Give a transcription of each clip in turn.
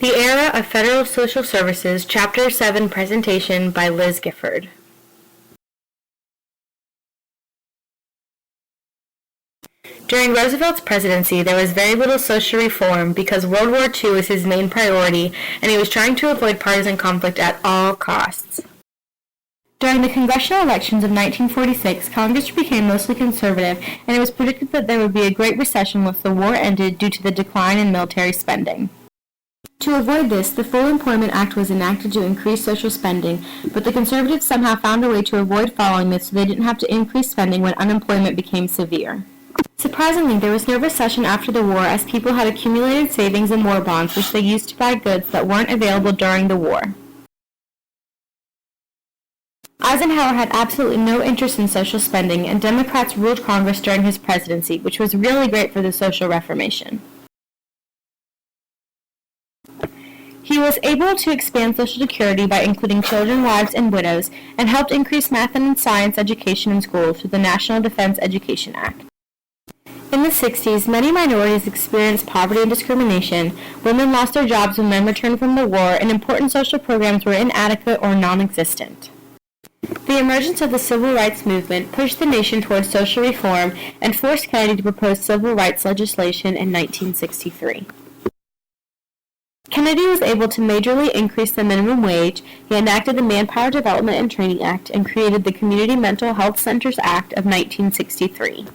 The Era of Federal Social Services, Chapter 7 presentation by Liz Gifford. During Roosevelt's presidency, there was very little social reform because World War II was his main priority, and he was trying to avoid partisan conflict at all costs. During the congressional elections of 1946, Congress became mostly conservative, and it was predicted that there would be a Great Recession once the war ended due to the decline in military spending. To avoid this, the Full Employment Act was enacted to increase social spending, but the conservatives somehow found a way to avoid following this so they didn't have to increase spending when unemployment became severe. Surprisingly, there was no recession after the war as people had accumulated savings and war bonds which they used to buy goods that weren't available during the war. Eisenhower had absolutely no interest in social spending, and Democrats ruled Congress during his presidency, which was really great for the social reformation. He was able to expand Social Security by including children, wives, and widows, and helped increase math and science education in schools through the National Defense Education Act. In the 60s, many minorities experienced poverty and discrimination, women lost their jobs when men returned from the war, and important social programs were inadequate or non-existent. The emergence of the Civil Rights Movement pushed the nation towards social reform and forced Kennedy to propose civil rights legislation in 1963. Kennedy was able to majorly increase the minimum wage, he enacted the Manpower Development and Training Act, and created the Community Mental Health Centers Act of 1963.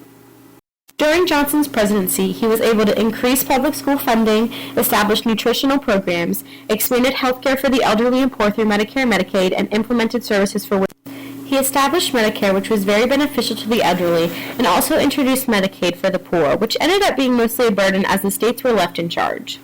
During Johnson's presidency, he was able to increase public school funding, establish nutritional programs, expanded health care for the elderly and poor through Medicare and Medicaid, and implemented services for women. He established Medicare, which was very beneficial to the elderly, and also introduced Medicaid for the poor, which ended up being mostly a burden as the states were left in charge.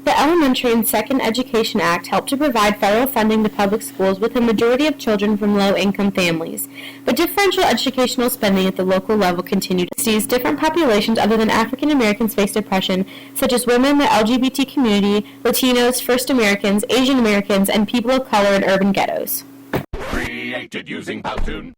The Elementary and Second Education Act helped to provide federal funding to public schools with a majority of children from low-income families, but differential educational spending at the local level continued. Different populations other than African Americans faced oppression, such as women, the LGBT community, Latinos, First Americans, Asian Americans, and people of color in urban ghettos. Created using Powtoon.